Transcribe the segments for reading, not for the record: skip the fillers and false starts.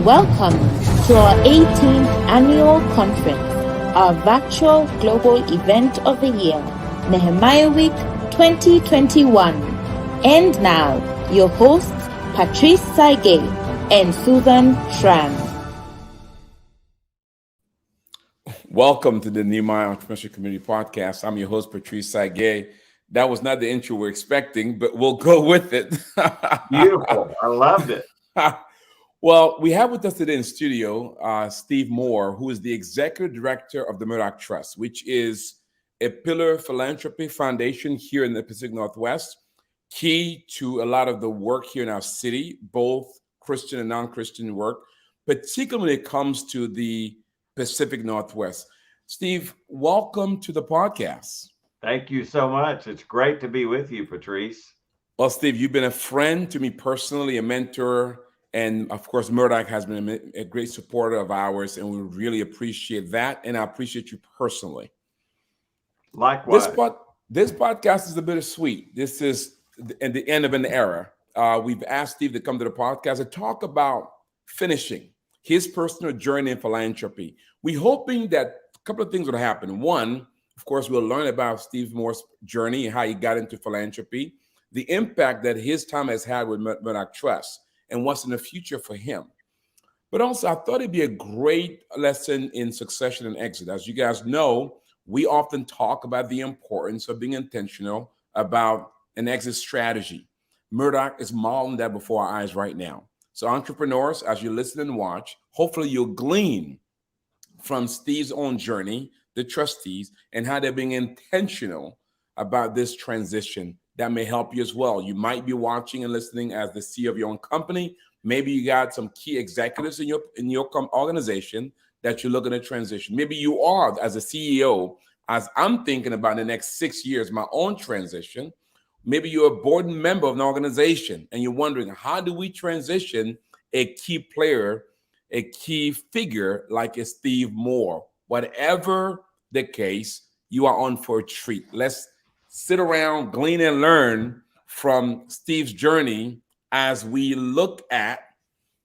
Welcome to our 18th annual conference, our virtual global event of the year, Nehemiah Week 2021. And now, your hosts, Patrice Tsague and Susan Schramm. Welcome to the Nehemiah Entrepreneurship Community Podcast. I'm your host, Patrice Tsague. That was not the intro we're expecting, but we'll go with it. Beautiful. I loved it. Well, we have with us today in studio Steve Moore, who is the executive director of the Murdock Trust, which is a pillar philanthropy foundation here in the Pacific Northwest, key to a lot of the work here in our city, both Christian and non-Christian work, particularly when it comes to the Pacific Northwest. Steve, welcome to the podcast. Thank you so much. It's great to be with you, Patrice. Well, Steve, you've been a friend to me personally, a mentor, and of course, Murdock has been a great supporter of ours, and we really appreciate that, and I appreciate you personally. Likewise. This podcast is a bittersweet. This is at the end of an era. We've asked Steve to come to the podcast and talk about finishing his personal journey in philanthropy. We're hoping that a couple of things will happen. One, of course, we'll learn about Steve Moore's journey and how he got into philanthropy, the impact that his time has had with Murdock Trust, and what's in the future for him. But also, I thought it'd be a great lesson in succession and exit. As you guys know, we often talk about the importance of being intentional about an exit strategy. Murdock is modeling that before our eyes right now. So entrepreneurs, as you listen and watch, hopefully you'll glean from Steve's own journey, the trustees, and how they're being intentional about this transition. That may help you as well. You might be watching and listening as the CEO of your own company. Maybe you got some key executives in your organization that you're looking to transition. Maybe you are, as a CEO, as I'm thinking about in the next 6 years, my own transition. Maybe you're a board member of an organization and you're wondering, how do we transition a key player, a key figure like a Steve Moore? Whatever the case, you are on for a treat. Let's sit around, glean and learn from Steve's journey as we look at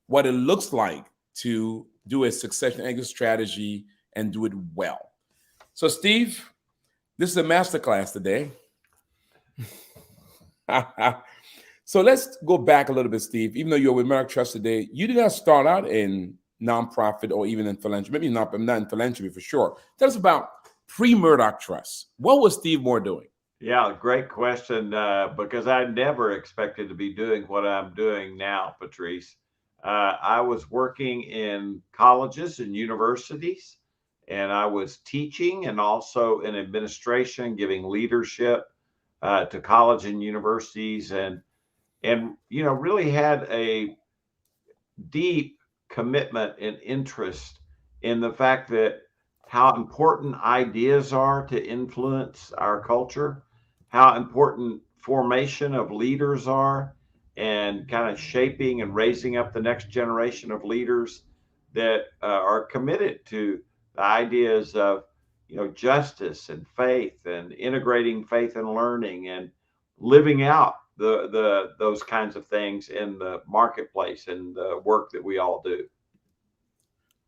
what it looks like to do a succession exit strategy and do it well. So, Steve, this is a masterclass today. So let's go back a little bit, Steve. Even though you're with Murdock Trust today, you did not start out in nonprofit or even in philanthropy. Maybe not in philanthropy for sure. Tell us about pre-Murdock Trust. What was Steve Moore doing? Yeah, great question, because I never expected to be doing what I'm doing now, Patrice. I was working in colleges and universities, and I was teaching and also in administration, giving leadership to college and universities, and really had a deep commitment and interest in the fact that how important ideas are to influence our culture, how important formation of leaders are, and kind of shaping and raising up the next generation of leaders that are committed to the ideas of justice and faith and integrating faith and learning and living out those kinds of things in the marketplace and the work that we all do.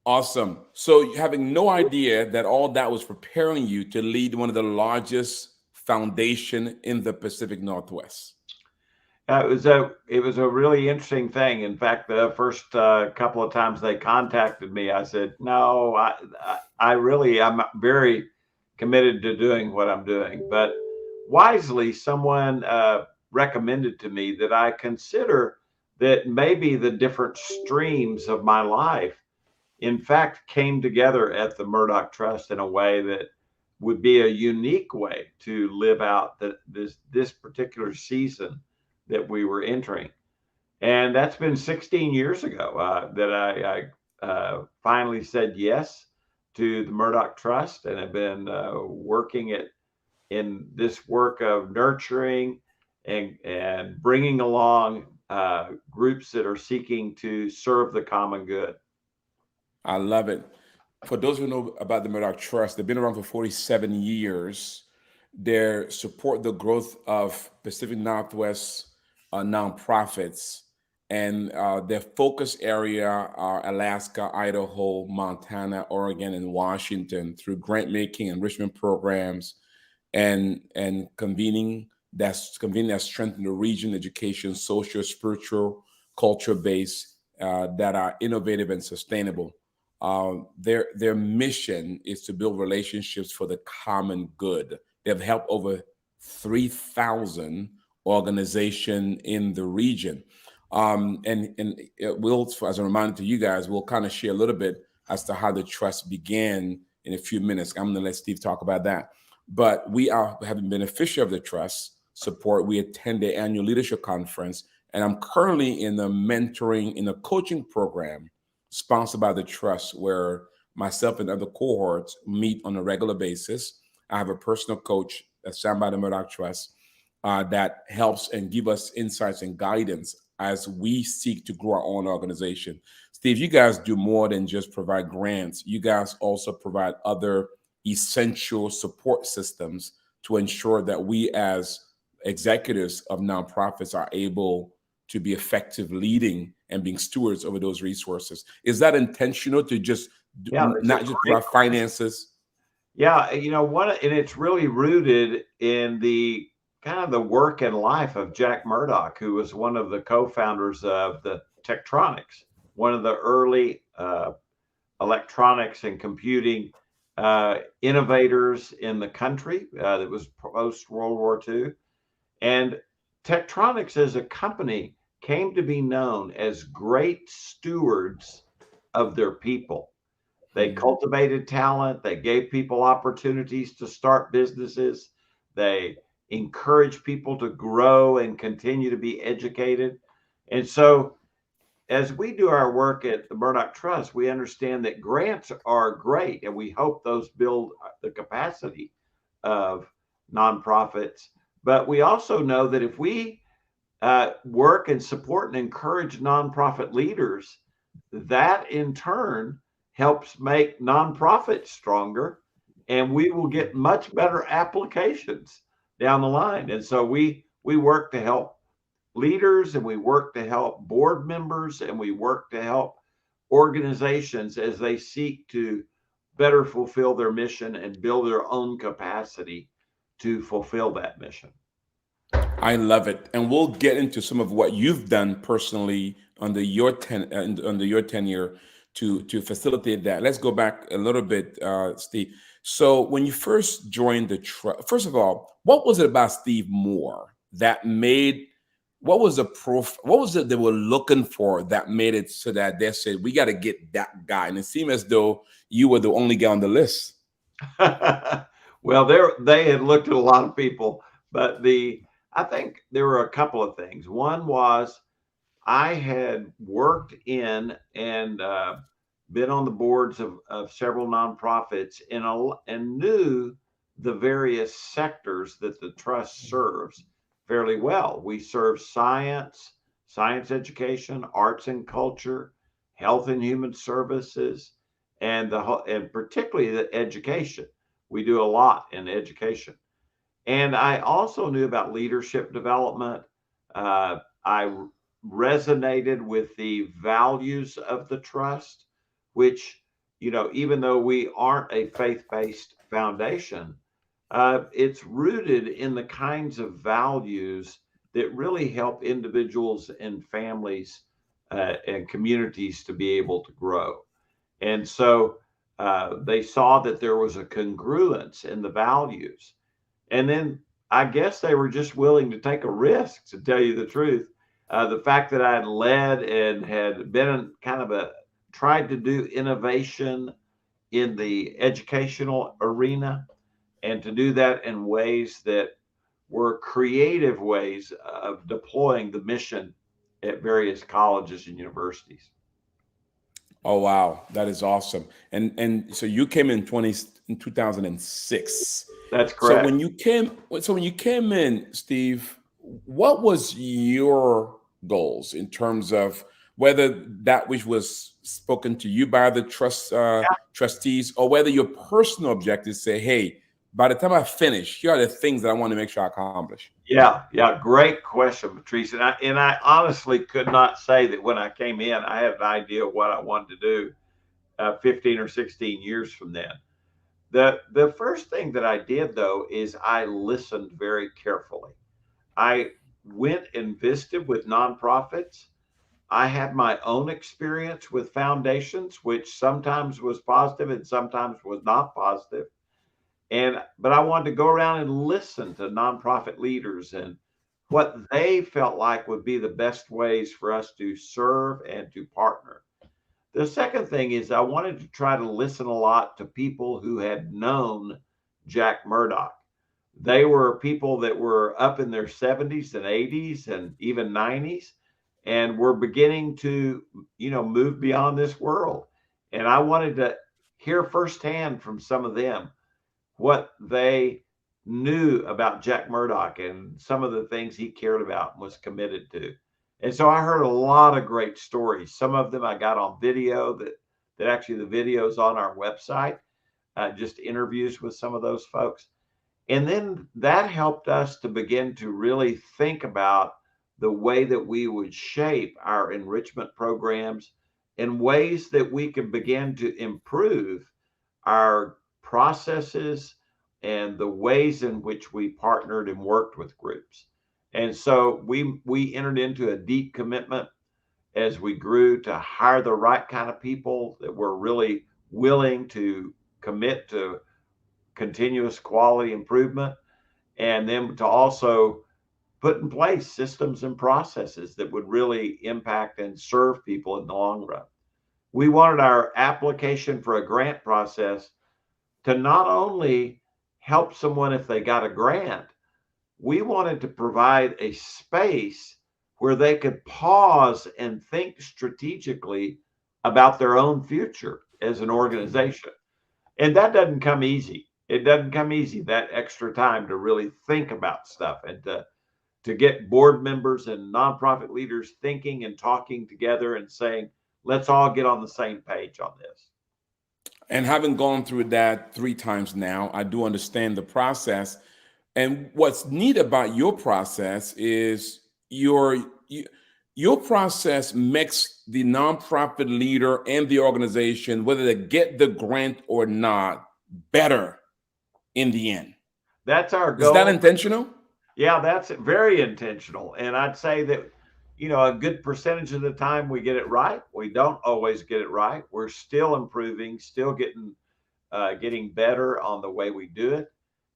Awesome. So having no idea that all that was preparing you to lead one of the largest foundation in the Pacific Northwest. It was a really interesting thing. In fact, the first couple of times they contacted me, I said, no, I'm very committed to doing what I'm doing. But wisely, someone recommended to me that I consider that maybe the different streams of my life, in fact, came together at the Murdock Trust in a way that would be a unique way to live out this particular season that we were entering. And that's been 16 years ago that I finally said yes to the Murdock Trust, and have been working in this work of nurturing and bringing along groups that are seeking to serve the common good. I love it. For those who know about the Murdock Trust, they've been around for 47 years. They support the growth of Pacific Northwest nonprofits and their focus area are Alaska, Idaho, Montana, Oregon, and Washington through grant making, enrichment programs, and convening that strengthen the region, education, social, spiritual, culture base that are innovative and sustainable. Their mission is to build relationships for the common good. They've helped over 3,000 organizations in the region. And we'll, as a reminder to you guys, we'll kind of share a little bit as to how the trust began in a few minutes. I'm going to let Steve talk about that. But we are having beneficiary of the trust support. We attend the annual leadership conference, and I'm currently in the mentoring, in a coaching program sponsored by the trust, where myself and other cohorts meet on a regular basis. I have a personal coach that's signed by the Murdock Trust that helps and give us insights and guidance as we seek to grow our own organization. Steve, you guys do more than just provide grants. You guys also provide other essential support systems to ensure that we as executives of nonprofits are able to be effective leading and being stewards over those resources. Is that intentional to just not just provide finances? Yeah, and it's really rooted in the kind of the work and life of Jack Murdock, who was one of the co-founders of the Tektronix, one of the early electronics and computing innovators in the country that was post World War II. And Tektronix as a company came to be known as great stewards of their people. They cultivated talent. They gave people opportunities to start businesses. They encouraged people to grow and continue to be educated. And so as we do our work at the Murdock Trust, we understand that grants are great, and we hope those build the capacity of nonprofits. But we also know that if we work and support and encourage nonprofit leaders, that in turn helps make nonprofits stronger, and we will get much better applications down the line. And so we work to help leaders, and we work to help board members, and we work to help organizations as they seek to better fulfill their mission and build their own capacity to fulfill that mission. I love it, and we'll get into some of what you've done personally under your tenure to facilitate that. Let's go back a little bit, Steve. So when you first joined the trust, first of all, what was it about Steve Moore that made? What was it they were looking for that made it so that they said, we got to get that guy? And it seemed as though you were the only guy on the list. Well, they had looked at a lot of people, but I think there were a couple of things. One was I had worked in and been on the boards of several nonprofits and knew the various sectors that the trust serves fairly well. We serve science education, arts and culture, health and human services, and particularly the education. We do a lot in education. And I also knew about leadership development. I resonated with the values of the trust, which, even though we aren't a faith-based foundation, it's rooted in the kinds of values that really help individuals and families and communities to be able to grow. And so they saw that there was a congruence in the values. And then I guess they were just willing to take a risk, to tell you the truth. The fact that I had led and had been tried to do innovation in the educational arena, and to do that in ways that were creative ways of deploying the mission at various colleges and universities. Oh wow, that is awesome! And so you came in 2006. That's correct. So when you came in, Steve, what was your goals in terms of whether that which was spoken to you by the trustees, or whether your personal objectives say, hey, by the time I finish, here are the things that I want to make sure I accomplish? Yeah, yeah, great question, Patrice. And I honestly could not say that when I came in, I had an idea of what I wanted to do 15 or 16 years from then. The first thing that I did though is I listened very carefully. I went and visited with nonprofits. I had my own experience with foundations, which sometimes was positive and sometimes was not positive. But I wanted to go around and listen to nonprofit leaders and what they felt like would be the best ways for us to serve and to partner. The second thing is I wanted to try to listen a lot to people who had known Jack Murdock. They were people that were up in their 70s and 80s and even 90s and were beginning to, move beyond this world. And I wanted to hear firsthand from some of them what they knew about Jack Murdock and some of the things he cared about and was committed to. And so I heard a lot of great stories. Some of them I got on video that actually the video's on our website, just interviews with some of those folks. And then that helped us to begin to really think about the way that we would shape our enrichment programs in ways that we could begin to improve our processes and the ways in which we partnered and worked with groups. And so we entered into a deep commitment as we grew to hire the right kind of people that were really willing to commit to continuous quality improvement, and then to also put in place systems and processes that would really impact and serve people in the long run. We wanted our application for a grant process to not only help someone if they got a grant, we wanted to provide a space where they could pause and think strategically about their own future as an organization. And that doesn't come easy. It doesn't come easy, that extra time to really think about stuff and to get board members and nonprofit leaders thinking and talking together and saying, let's all get on the same page on this. And having gone through that 3 times now, I do understand the process. And what's neat about your process is your process makes the nonprofit leader and the organization, whether they get the grant or not, better in the end. That's our goal. Is that intentional? Yeah, that's very intentional. And I'd say that, a good percentage of the time we get it right. We don't always get it right. We're still improving, still getting better on the way we do it.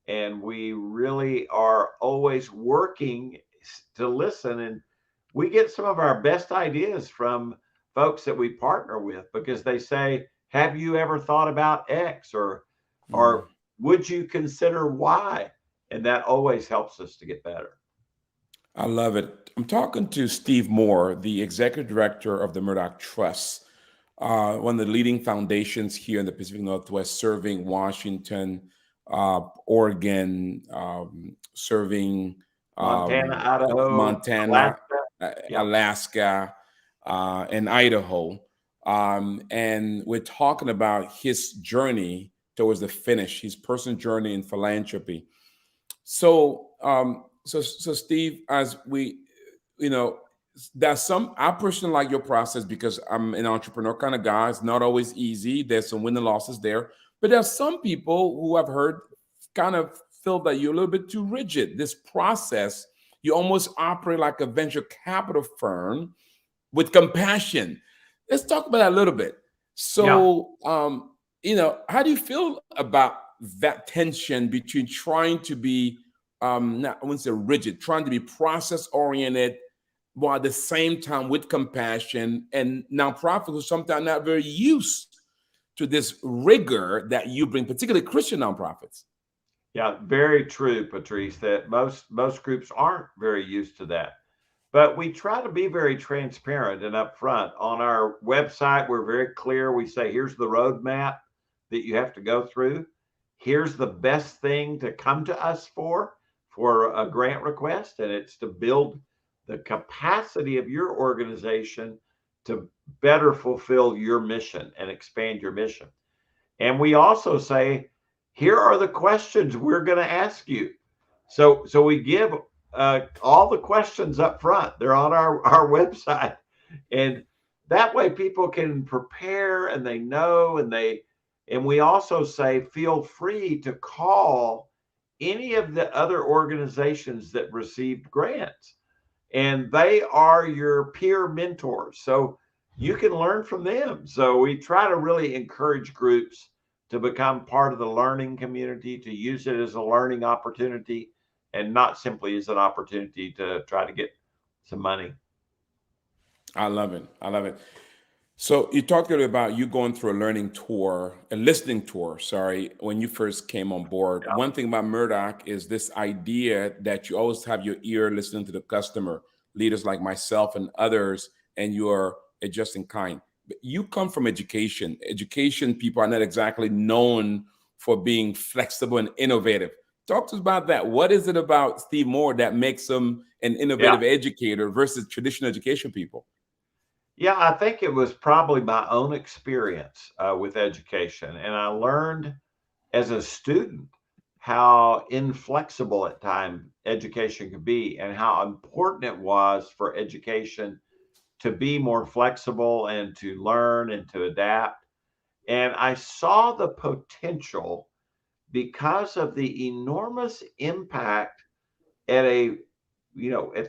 And we really are always working to listen. And we get some of our best ideas from folks that we partner with because they say, have you ever thought about X or would you consider Y? And that always helps us to get better. I love it. I'm talking to Steve Moore, the executive director of the Murdock Trust, one of the leading foundations here in the Pacific Northwest, serving Washington, Oregon, serving Montana, Idaho, Montana, Alaska, and Idaho. And we're talking about his journey towards the finish, his personal journey in philanthropy. So, so Steve, as we, there's I personally like your process because I'm an entrepreneur kind of guy. It's not always easy. There's some win and losses there, but there's some people who I've heard kind of feel that you're a little bit too rigid. This process, you almost operate like a venture capital firm with compassion. Let's talk about that a little bit. So, how do you feel about that tension between trying to be, not, I wouldn't say rigid, trying to be process oriented, while at the same time with compassion, and nonprofits who sometimes not very used to this rigor that you bring, particularly Christian nonprofits? Yeah, very true, Patrice, that most groups aren't very used to that. But we try to be very transparent and upfront. On our website, we're very clear. We say, here's the roadmap that you have to go through. Here's the best thing to come to us for a grant request, and it's to build the capacity of your organization to better fulfill your mission and expand your mission. And we also say, here are the questions we're going to ask you. So we give all the questions up front. They're on our website, and that way people can prepare and they know, and we also say feel free to call any of the other organizations that received grants, and they are your peer mentors. So you can learn from them. So we try to really encourage groups to become part of the learning community, to use it as a learning opportunity and not simply as an opportunity to try to get some money. I love it. I love it. So you talked a little about you going through a learning tour, a listening tour, sorry, when you first came on board. Yeah. One thing about Murdock is this idea that you always have your ear listening to the customer, leaders like myself and others, and you're a just in kind. But you come from education. Education people are not exactly known for being flexible and innovative. Talk to us about that. What is it about Steve Moore that makes him an innovative educator versus traditional education people? Yeah, I think it was probably my own experience with education. And I learned as a student how inflexible at times education could be and how important it was for education to be more flexible and to learn and to adapt. And I saw the potential because of the enormous impact at a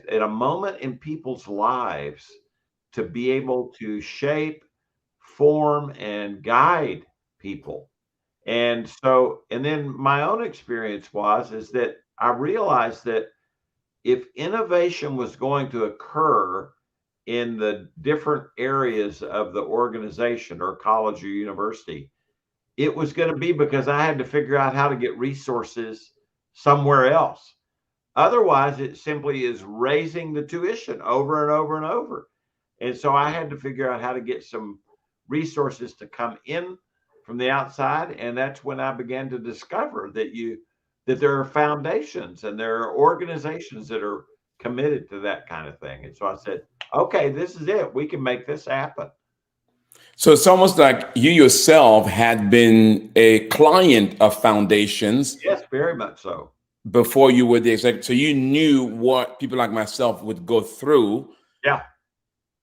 at a moment in people's lives to be able to shape, form, and guide people. And so, and then my own experience is that I realized that if innovation was going to occur in the different areas of the organization or college or university, it was going to be because I had to figure out how to get resources somewhere else. Otherwise, it simply is raising the tuition over and over and over. And so I had to figure out how to get some resources to come in from the outside. And that's when I began to discover that there are foundations and there are organizations that are committed to that kind of thing. And so I said, okay, this is it. We can make this happen. So it's almost like you yourself had been a client of foundations Yes, very much so. before you were the executive. So you knew what people like myself would go through. Yeah.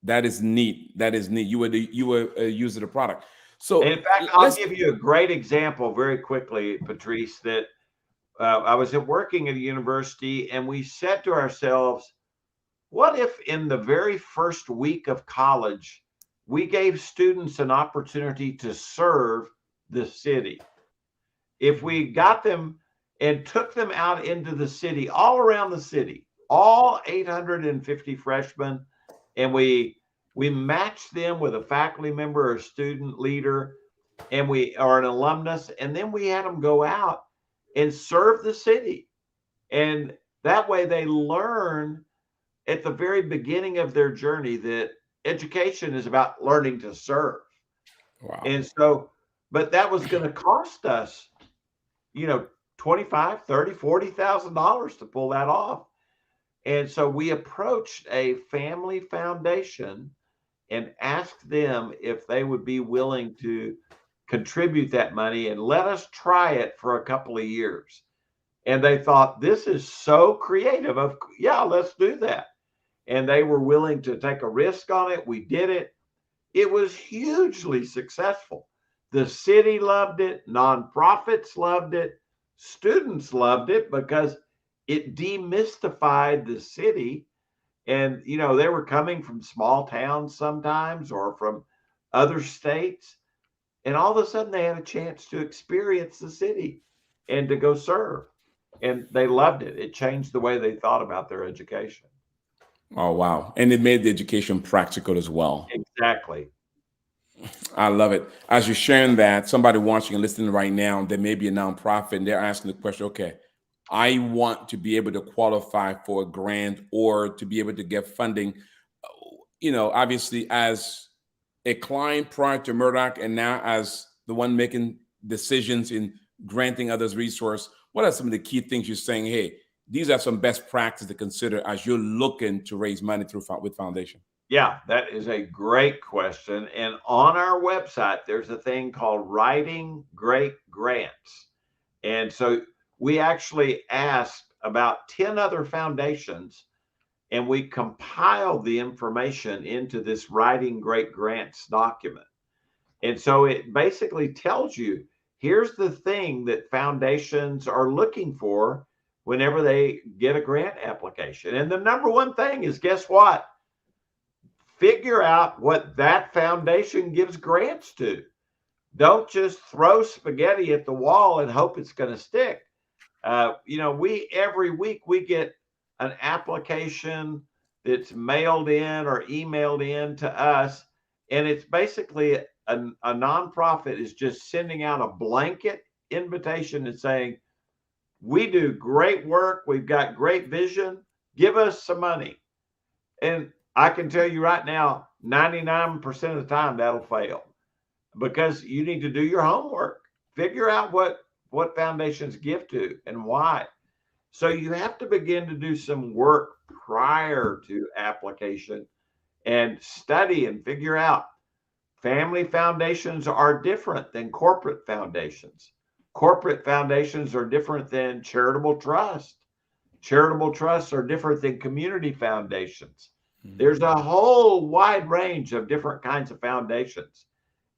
That is neat. That is neat. You were a user of the product. So And in fact, I'll let's. give you a great example very quickly, Patrice, that I was working at a university and we said to ourselves, what if in the very first week of college, we gave students an opportunity to serve the city? If we got them and took them out into the city, all around the city, all 850 freshmen, and we matched them with a faculty member or student leader, and we are an alumnus, and then we had them go out and serve the city. And that way they learn at the very beginning of their journey that education is about learning to serve. Wow. And so, but that was going to cost us, 25, 30, $40,000 to pull that off. And so we approached a family foundation and asked them if they would be willing to contribute that money and let us try it for a couple of years. And they thought, this is so creative. Yeah, let's do that. And they were willing to take a risk on it. We did it. It was hugely successful. The city loved it. Nonprofits loved it. Students loved it because it demystified the city. And, they were coming from small towns sometimes or from other states. And all of a sudden they had a chance to experience the city and to go serve. And they loved it. It changed the way they thought about their education. Oh, wow. And it made the education practical as well. Exactly. I love it. As you're sharing that, somebody watching and listening right now, there may be a nonprofit and they're asking the question, okay, I want to be able to qualify for a grant or to be able to get funding. Obviously as a client prior to Murdock and now as the one making decisions in granting others resource, what are some of the key things you're saying, hey, these are some best practices to consider as you're looking to raise money with foundation? Yeah, that is a great question. And on our website, there's a thing called Writing Great Grants. And so we actually asked about 10 other foundations, and we compiled the information into this Writing Great Grants document. And so it basically tells you, here's the thing that foundations are looking for whenever they get a grant application. And the number one thing is, guess what? Figure out what that foundation gives grants to. Don't just throw spaghetti at the wall and hope it's going to stick. We every week we get an application that's mailed in or emailed in to us, and it's basically a nonprofit is just sending out a blanket invitation and saying, we do great work, we've got great vision, give us some money. And I can tell you right now, 99% of the time that'll fail, because you need to do your homework, figure out what foundations give to and why. So you have to begin to do some work prior to application and study and figure out. Family foundations are different than corporate foundations. Corporate foundations are different than charitable trust. Charitable trusts are different than community foundations. There's a whole wide range of different kinds of foundations,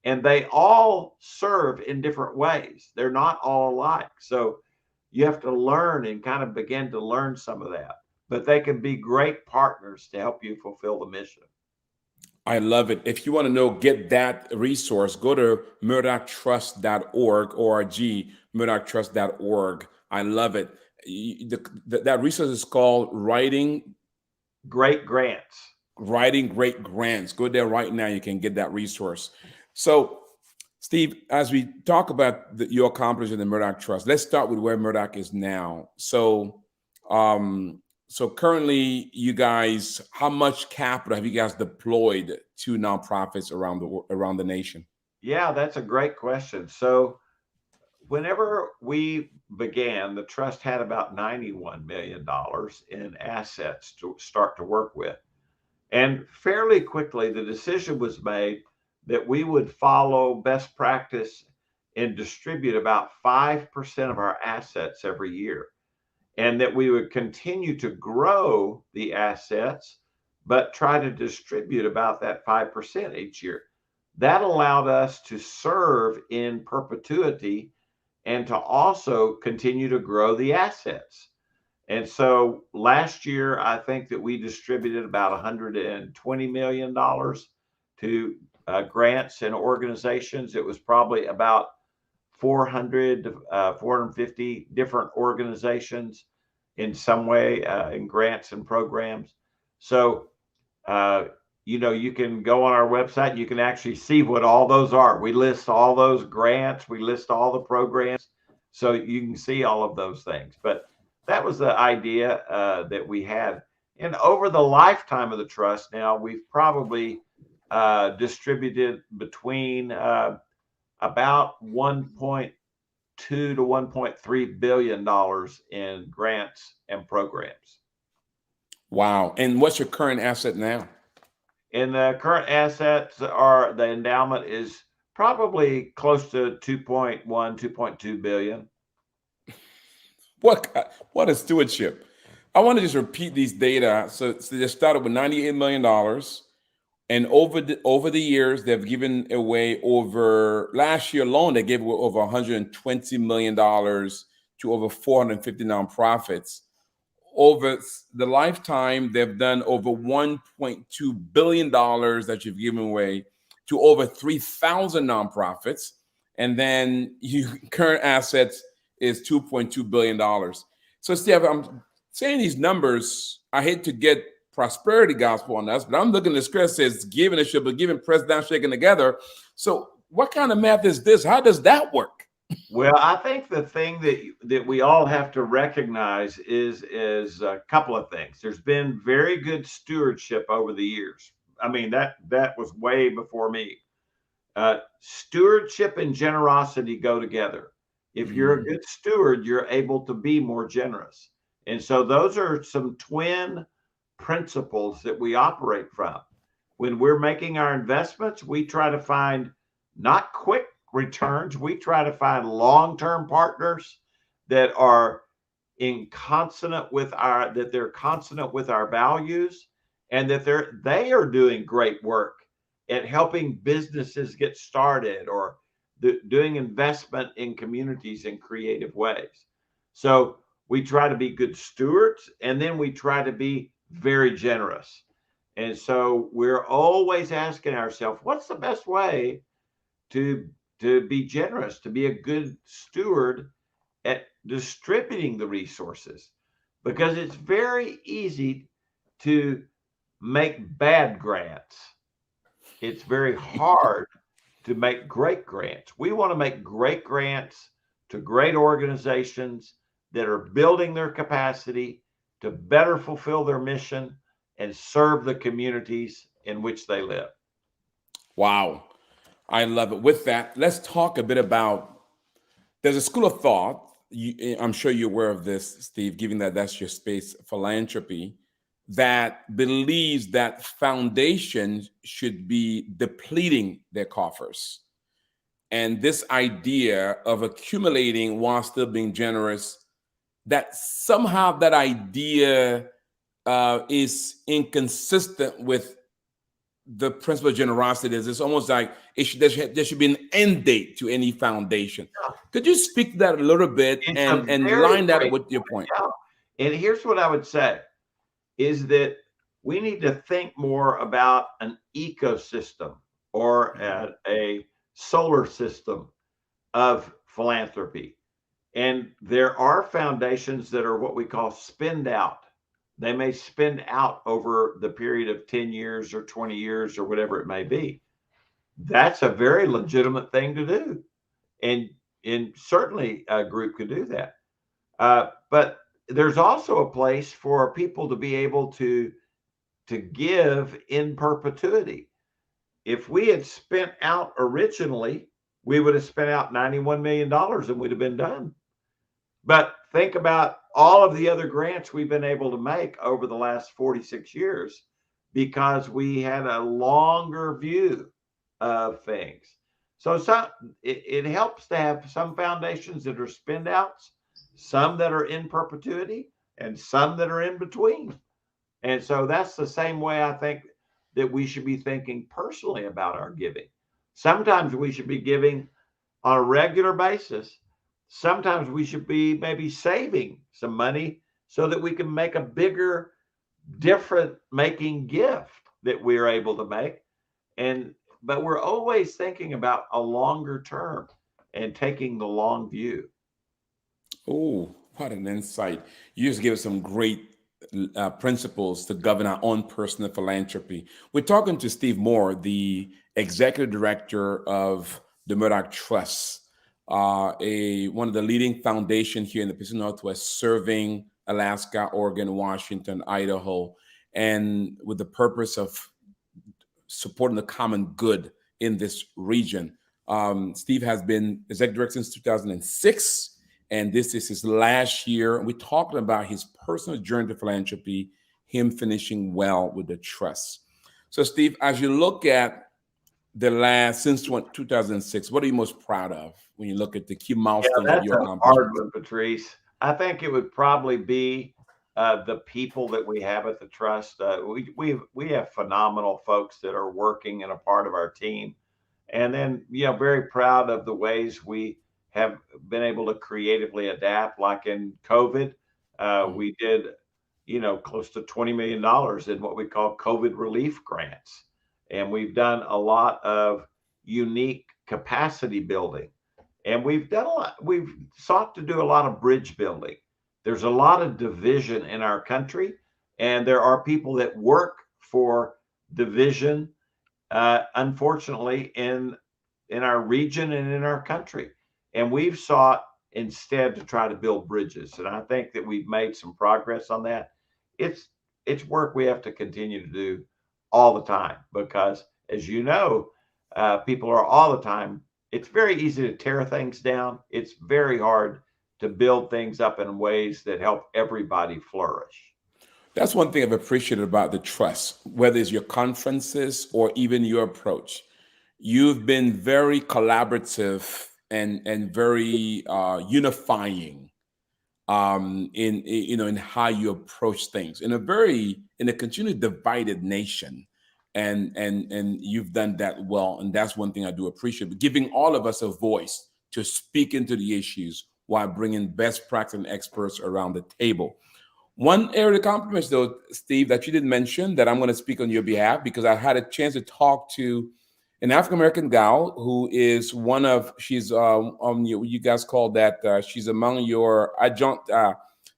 and they all serve in different ways. They're not all alike. So you have to learn and kind of begin to learn some of that, but they can be great partners to help you fulfill the mission. I love it. If you want to know, get that resource, go to murdocktrust.org, O-R-G, murdocktrust.org. I love it. That resource is called Writing Great Grants. Writing Great Grants. Go there right now. You can get that resource. So, Steve, as we talk about your accomplishment in the Murdock Trust, let's start with where Murdock is now. So currently, you guys, how much capital have you guys deployed to nonprofits around the nation? Yeah, that's a great question. So whenever we began, the trust had about $91 million in assets to start to work with. And fairly quickly, the decision was made that we would follow best practice and distribute about 5% of our assets every year, and that we would continue to grow the assets, but try to distribute about that 5% each year. That allowed us to serve in perpetuity and to also continue to grow the assets. And so last year, I think that we distributed about $120 million to grants and organizations. It was probably about 400 to 450 different organizations in some way in grants and programs. So, you can go on our website, you can actually see what all those are. We list all those grants, we list all the programs, so you can see all of those things. But that was the idea that we had. And over the lifetime of the trust, now we've probably distributed between about $1.2 to $1.3 billion in grants and programs. Wow. And what's your current asset now? And the current assets are, the endowment is probably close to 2.1, 2.2 billion. What a stewardship. I want to just repeat these data. So they started with $98 million. And over the years, they've given away last year alone, they gave away over $120 million to over 450 nonprofits. Over the lifetime, they've done over $1.2 billion that you've given away to over 3,000 nonprofits. And then your current assets is $2.2 billion. So, Steve, I'm saying these numbers, I hate to get prosperity gospel on us, but I'm looking at the script says giving it should be given, pressed down, shaken together. So what kind of math is this? How does that work? Well, I think the thing that we all have to recognize is a couple of things. There's been very good stewardship over the years. I mean, that was way before me. Stewardship and generosity go together. If you're a good steward, you're able to be more generous. And so those are some twin principles that we operate from. When we're making our investments, we try to find not quick returns. We try to find long-term partners that are in consonant with they're consonant with our values, and that they are doing great work at helping businesses get started, or doing investment in communities in creative ways. So we try to be good stewards, and then we try to be very generous. And so we're always asking ourselves, what's the best way to be generous, to be a good steward at distributing the resources? Because it's very easy to make bad grants. It's very hard to make great grants. We want to make great grants to great organizations that are building their capacity to better fulfill their mission and serve the communities in which they live. Wow. I love it. With that, let's talk a bit about, there's a school of thought, I'm sure you're aware of this, Steve, given that that's your space, philanthropy, that believes that foundations should be depleting their coffers. And this idea of accumulating while still being generous, that somehow that idea is inconsistent with the principle of generosity. It's almost like there should be an end date to any foundation. Could you speak to that a little bit and line that up with your point? Yeah. And here's what I would say is that we need to think more about an ecosystem, or a solar system of philanthropy. And there are foundations that are what we call spend out. They may spend out over the period of 10 years or 20 years or whatever it may be. That's a very legitimate thing to do. And certainly a group could do that. But there's also a place for people to be able to give in perpetuity. If we had spent out originally, we would have spent out $91 million and we'd have been done. But think about all of the other grants we've been able to make over the last 46 years, because we had a longer view of things. So it helps to have some foundations that are spend outs, some that are in perpetuity, and some that are in between. And so that's the same way I think that we should be thinking personally about our giving. Sometimes we should be giving on a regular basis. Sometimes we should be maybe saving some money so that we can make a bigger, different making gift that we're able to make. But we're always thinking about a longer term and taking the long view. Oh, what an insight. You just gave us some great principles to govern our own personal philanthropy. We're talking to Steve Moore, the executive director of the Murdock Trust, one of the leading foundations here in the Pacific Northwest, serving Alaska, Oregon, Washington, Idaho, and with the purpose of supporting the common good in this region. Steve has been executive director since 2006, and this is his last year. We're talking about his personal journey to philanthropy, him finishing well with the trust. So, Steve, as you look at since 2006, what are you most proud of when you look at the key milestones of your accomplishments? That's a hard one, Patrice. I think it would probably be the people that we have at the trust. We have phenomenal folks that are working and a part of our team, and then very proud of the ways we have been able to creatively adapt. Like in COVID, we did close to $20 million in what we call COVID relief grants, and we've done a lot of unique capacity building, and we've sought to do a lot of bridge building. There's a lot of division in our country, and there are people that work for division, unfortunately, in our region and in our country. And we've sought instead to try to build bridges. And I think that we've made some progress on that. It's work we have to continue to do all the time, because, as you know, people are all the time. It's very easy to tear things down. It's very hard to build things up in ways that help everybody flourish. That's one thing I've appreciated about the trust, whether it's your conferences or even your approach. You've been very collaborative and very unifying in how you approach things in a continually divided nation. And you've done that well, and that's one thing I do appreciate, but giving all of us a voice to speak into the issues while bringing best practice and experts around the table. One area of compliments, though, Steve, that you didn't mention, that I'm going to speak on your behalf, because I had a chance to talk to an African American gal who is she's on you guys call that, she's among your adjunct,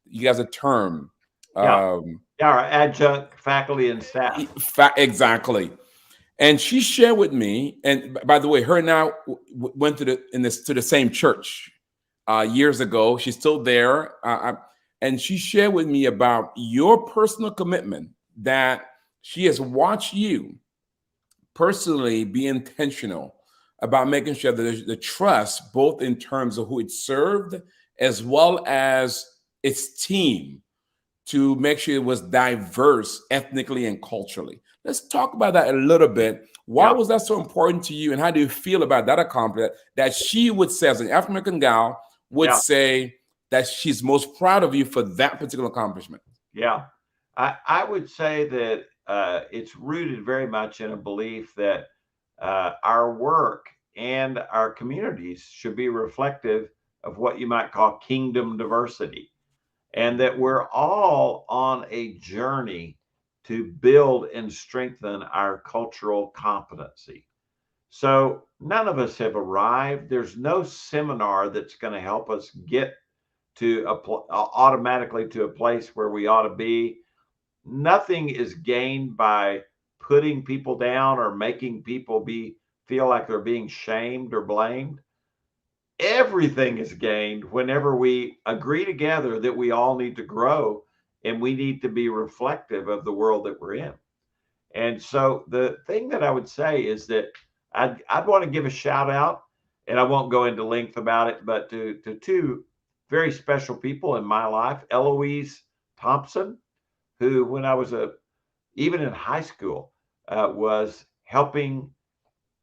you guys a term. Yeah. Um, Yeah, our adjunct faculty and staff. exactly. And she shared with me, and by the way, her and I went to the same church years ago. She's still there, and she shared with me about your personal commitment, that she has watched you personally be intentional about making sure that the trust, both in terms of who it served as well as its team, to make sure it was diverse ethnically and culturally. Let's talk about that a little bit. Why was that so important to you, and how do you feel about that accomplishment that she would say, as an African American gal, would say that she's most proud of you for that particular accomplishment? Yeah, I would say that it's rooted very much in a belief that our work and our communities should be reflective of what you might call kingdom diversity, and that we're all on a journey to build and strengthen our cultural competency. So none of us have arrived. There's no seminar that's going to help us get to automatically to a place where we ought to be. Nothing is gained by putting people down or making people feel like they're being shamed or blamed. Everything is gained whenever we agree together that we all need to grow and we need to be reflective of the world that we're in. And so the thing that I would say is that I'd want to give a shout out, and I won't go into length about it, but to two very special people in my life. Eloise Thompson, who, when I was even in high school, was helping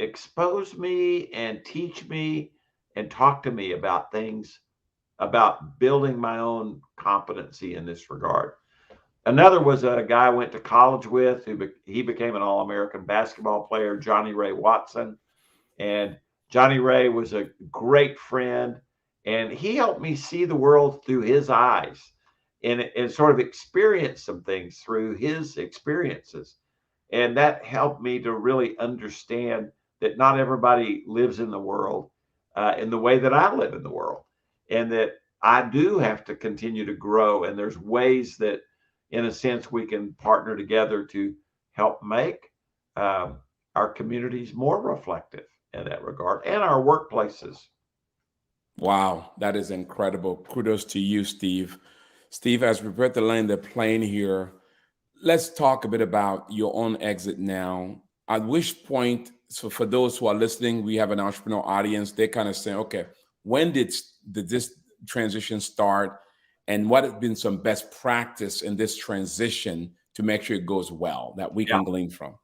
expose me and teach me and talk to me about things, about building my own competency in this regard. Another was a guy I went to college with, he became an All-American basketball player, Johnny Ray Watson. And Johnny Ray was a great friend, and he helped me see the world through his eyes and sort of experience some things through his experiences. And that helped me to really understand that not everybody lives in the world in the way that I live in the world, and that I do have to continue to grow. And there's ways that, in a sense, we can partner together to help make our communities more reflective in that regard, and our workplaces. Wow, that is incredible. Kudos to you, Steve. Steve, as we prepare to land the plane here, let's talk a bit about your own exit now. At which point, so for those who are listening, we have an entrepreneur audience. They kind of say, okay, when did this transition start? And what has been some best practice in this transition to make sure it goes well, that we can glean from?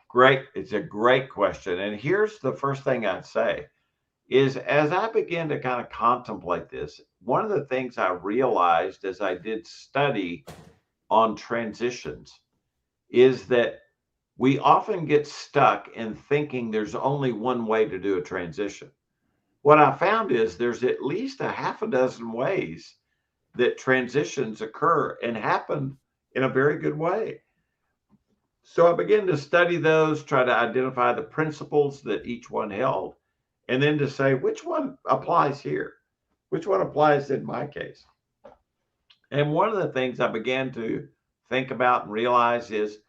Great. It's a great question. And here's the first thing I'd say is, as I began to kind of contemplate this, one of the things I realized as I did study on transitions is that we often get stuck in thinking there's only one way to do a transition. What I found is there's at least a half a dozen ways that transitions occur and happen in a very good way. So I began to study those, try to identify the principles that each one held, and then to say, which one applies here? Which one applies in my case? And one of the things I began to think about and realize is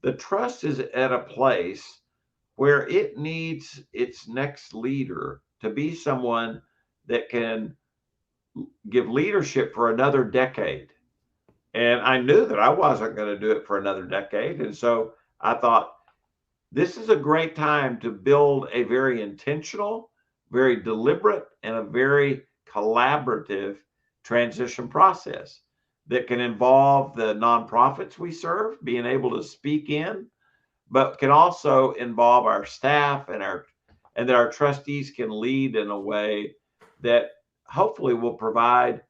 the trust is at a place where it needs its next leader to be someone that can give leadership for another decade. And I knew that I wasn't going to do it for another decade. And so I thought, this is a great time to build a very intentional, very deliberate, and a very collaborative transition process that can involve the nonprofits we serve, being able to speak in, but can also involve our staff and that our trustees can lead in a way that hopefully will provide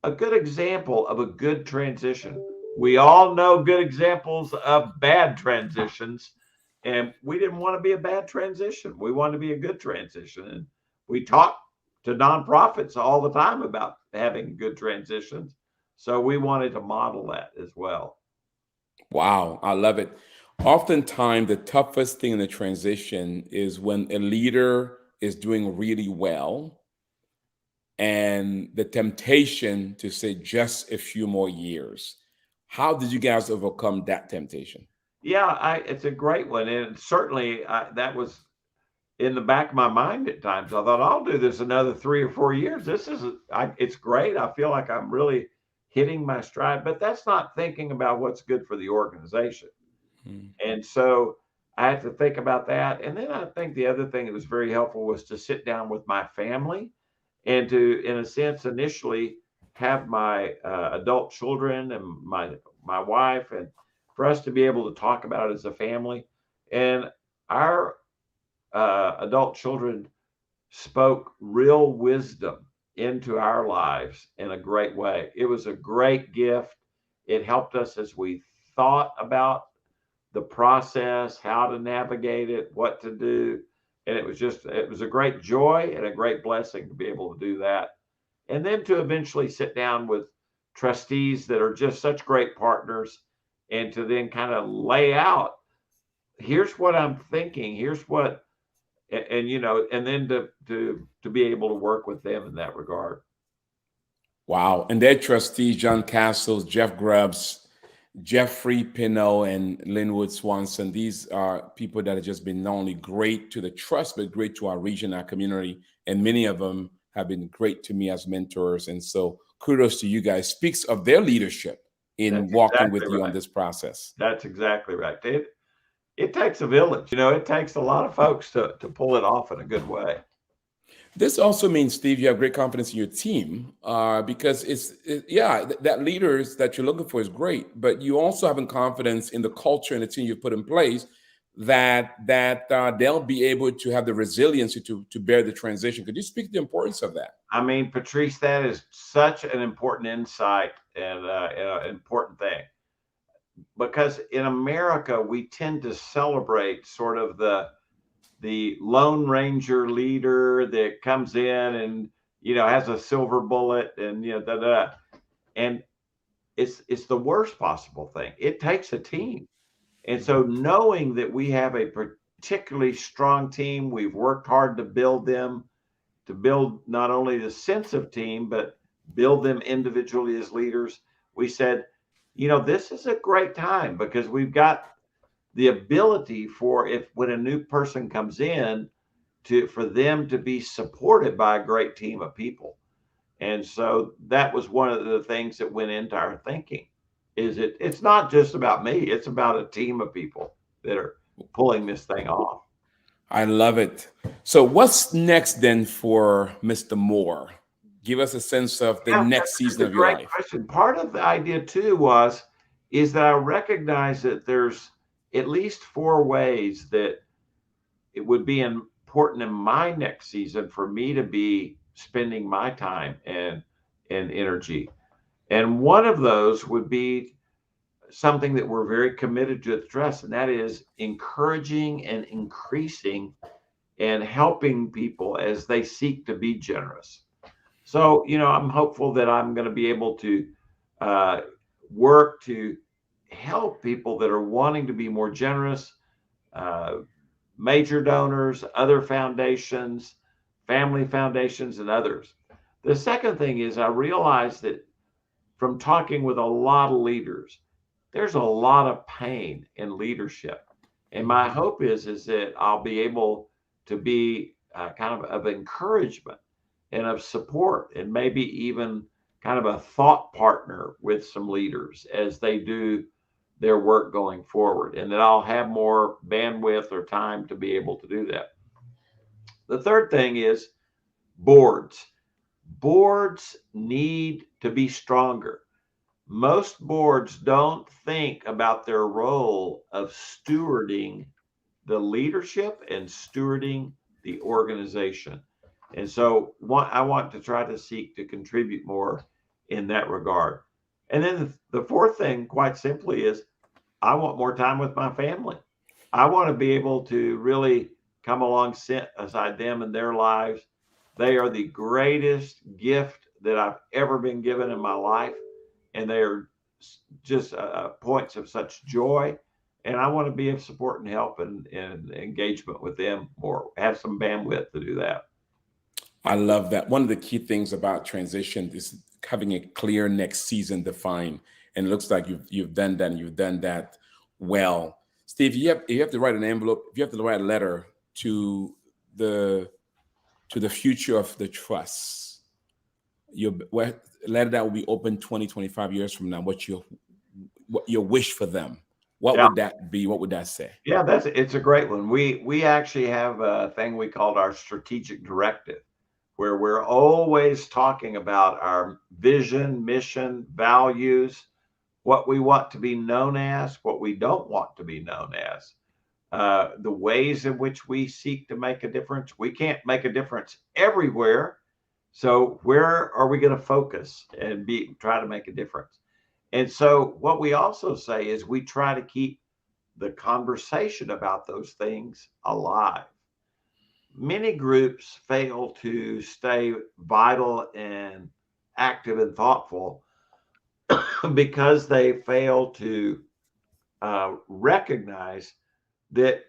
a good example of a good transition. We all know good examples of bad transitions, and we didn't want to be a bad transition. We wanted to be a good transition. And we talk to nonprofits all the time about having good transitions. So we wanted to model that as well. Wow, I love it. Oftentimes, the toughest thing in the transition is when a leader is doing really well and the temptation to say just a few more years. How did you guys overcome that temptation? Yeah, it's a great one. And certainly that was in the back of my mind at times. I thought I'll do this another 3 or 4 years. It's great. I feel like I'm really hitting my stride, but that's not thinking about what's good for the organization. Mm. And so I had to think about that. And then I think the other thing that was very helpful was to sit down with my family and to, in a sense, initially have my adult children and my wife, and for us to be able to talk about it as a family. And our adult children spoke real wisdom into our lives in a great way. It was a great gift. It helped us as we thought about the process, how to navigate it, what to do. And it was a great joy and a great blessing to be able to do that. And then to eventually sit down with trustees that are just such great partners and to then kind of lay out, here's what I'm thinking, here's what, and then to be able to work with them in that regard. Wow. And their trustees, John Castles, Jeff Grubbs, Jeffrey Pinot, and Linwood Swanson, these are people that have just been not only great to the trust, but great to our region, our community. And many of them have been great to me as mentors. And so kudos to you guys. Speaks of their leadership in That's walking exactly with you on right. this process. That's exactly right. It takes a village. It takes a lot of folks to pull it off in a good way. This also means, Steve, you have great confidence in your team because that leaders that you're looking for is great, but you also having confidence in the culture and the team you've put in place that they'll be able to have the resiliency to bear the transition. Could you speak to the importance of that? I mean, Patrice, that is such an important insight and an important thing, because in America we tend to celebrate sort of the Lone Ranger leader that comes in and has a silver bullet and da, da. And it's the worst possible thing. It takes a team. And so knowing that we have a particularly strong team, we've worked hard to build them, to build not only the sense of team, but build them individually as leaders. We said, this is a great time because we've got the ability for, if when a new person comes in, for them to be supported by a great team of people. And so that was one of the things that went into our thinking, is it's not just about me, it's about a team of people that are pulling this thing off. I love it. So, what's next then for Mr. Moore? Give us a sense of the Yeah, next season that's a of your great life. question. Part of the idea too is that I recognize that there's at least 4 ways that it would be important in my next season for me to be spending my time and energy. And one of those would be something that we're very committed to at the Trust, and that is encouraging and increasing and helping people as they seek to be generous. So, I'm hopeful that I'm going to be able to uh, work to help people that are wanting to be more generous, uh, major donors, other foundations, family foundations, and others. The second thing is I realize that from talking with a lot of leaders, there's a lot of pain in leadership. And my hope is that I'll be able to be kind of encouragement and of support, and maybe even kind of a thought partner with some leaders as they do their work going forward, and that I'll have more bandwidth or time to be able to do that. The third thing is boards. Boards need to be stronger. Most boards don't think about their role of stewarding the leadership and stewarding the organization. And so I want to try to seek to contribute more in that regard. And then the fourth thing, quite simply, is I want more time with my family. I want to be able to really come alongside them in their lives. They are the greatest gift that I've ever been given in my life, and they are just points of such joy. And I want to be of support and help and engagement with them, or have some bandwidth to do that. I love that. One of the key things about transition is having a clear next season defined. And it looks like you've done that, and you've done that well. Steve, you have to write an envelope, if you have to write a letter to the future of the trust, your letter that will be open 20, 25 years from now, what your wish for them, what Yeah. would that be? What would that say? Yeah, it's a great one. We actually have a thing we called our strategic directive, where we're always talking about our vision, mission, values, what we want to be known as, what we don't want to be known as, the ways in which we seek to make a difference. We can't make a difference everywhere. So where are we going to focus and try to make a difference? And so what we also say is we try to keep the conversation about those things alive. Many groups fail to stay vital and active and thoughtful because they fail to recognize that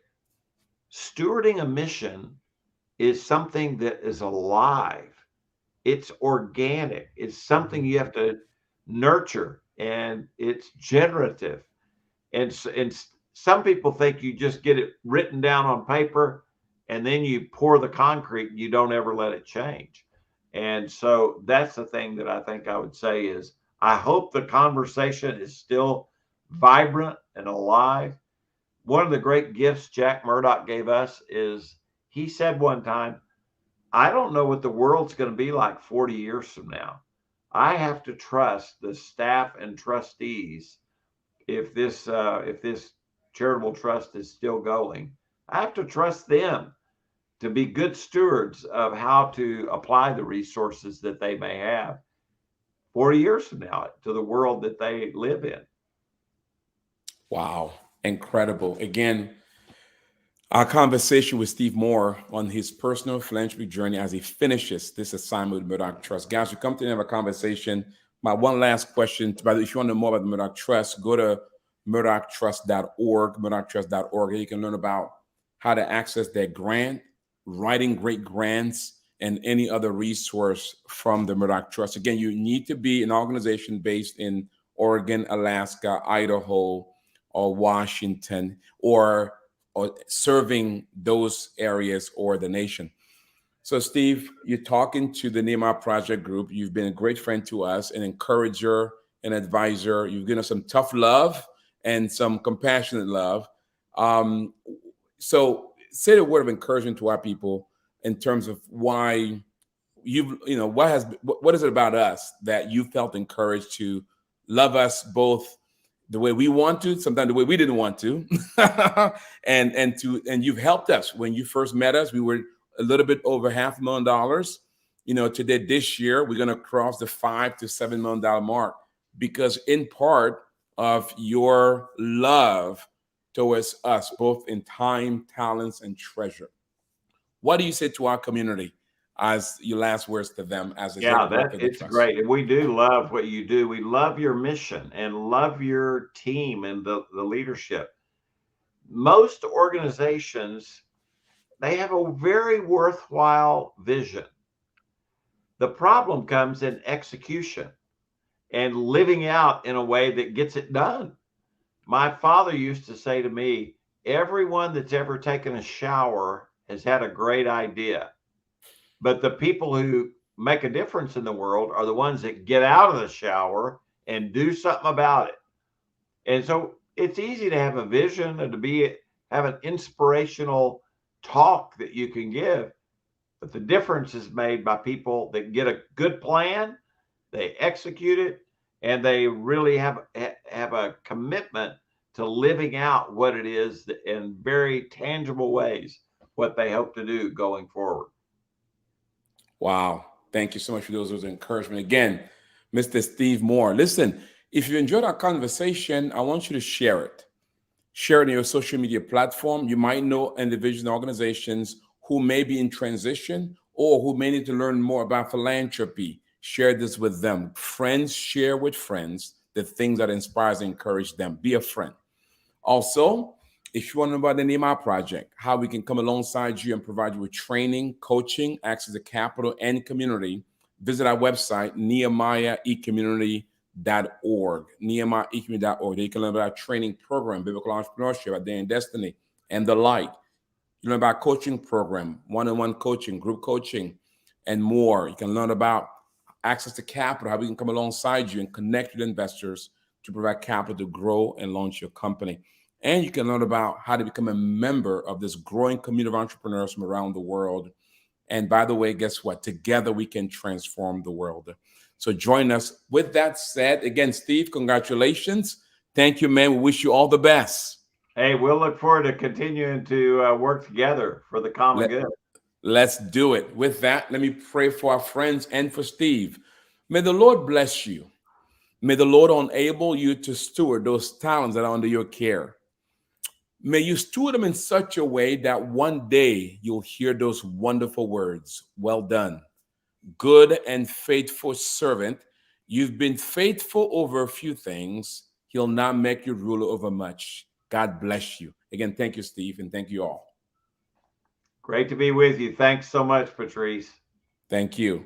stewarding a mission is something that is alive. It's organic. It's something you have to nurture, and it's generative. And some people think you just get it written down on paper and then you pour the concrete and you don't ever let it change. And so that's the thing that I think I would say is I hope the conversation is still vibrant and alive. One of the great gifts Jack Murdock gave us is he said one time, I don't know what the world's going to be like 40 years from now. I have to trust the staff and trustees. If this charitable trust is still going, I have to trust them to be good stewards of how to apply the resources that they may have 40 years from now to the world that they live in. Wow, incredible. Again, our conversation with Steve Moore on his personal philanthropy journey as he finishes this assignment with Murdock Trust. Guys, we come to the end of a conversation. My one last question, if you want to know more about the Murdock Trust, go to murdocktrust.org, murdocktrust.org. You can learn about how to access their grant, writing great grants, and any other resource from the Murdock Trust. Again, you need to be an organization based in Oregon, Alaska, Idaho, or Washington, or serving those areas or the nation. So, Steve, you're talking to the Nehemiah Project Group. You've been a great friend to us, an encourager, an advisor. You've given us some tough love and some compassionate love. So, say a word of encouragement to our people in terms of why what is it about us that you felt encouraged to love us both the way we want to, sometimes the way we didn't want to, and you've helped us. When you first met us, we were a little bit over $500,000. Today, this year, we're going to cross the $5 to $7 million mark because in part of your love towards us, both in time, talents, and treasure. What do you say to our community as your last words to them as a It's great. And we do love what you do. We love your mission and love your team and the leadership. Most organizations, they have a very worthwhile vision. The problem comes in execution and living out in a way that gets it done. My father used to say to me, everyone that's ever taken a shower has had a great idea. But the people who make a difference in the world are the ones that get out of the shower and do something about it. And so it's easy to have a vision and to have an inspirational talk that you can give. But the difference is made by people that get a good plan, they execute it, and they really have a commitment to living out what it is in very tangible ways, what they hope to do going forward. Wow. Thank you so much for those encouragement. Again, Mr. Steve Moore. Listen, if you enjoyed our conversation, I want you to share it. Share it on your social media platform. You might know individuals and organizations who may be in transition or who may need to learn more about philanthropy. Share this with them. Friends share with friends the things that inspires and encourage them. Be a friend. Also, if you want to know about the Nehemiah Project, how we can come alongside you and provide you with training, coaching, access to capital, and community, visit our website, nehemiahecommunity.org, nehemiahecommunity.org. There you can learn about our training program, biblical entrepreneurship, Identity and Destiny, and the like. You learn about coaching program, one-on-one coaching, group coaching, and more. You can learn about access to capital, how we can come alongside you and connect with investors to provide capital to grow and launch your company. And you can learn about how to become a member of this growing community of entrepreneurs from around the world. And by the way, guess what? Together we can transform the world. So join us. With that said, again, Steve, congratulations. Thank you, man. We wish you all the best. Hey, we'll look forward to continuing to work together for the common good. Let's do it. With that, let me pray for our friends and for Steve. May the Lord bless you. May the Lord enable you to steward those talents that are under your care. May you steward them in such a way that one day you'll hear those wonderful words, well done, good and faithful servant. You've been faithful over a few things. He'll now make you ruler over much. God bless you. Again, thank you, Steve, and thank you all. Great to be with you. Thanks so much, Patrice. Thank you.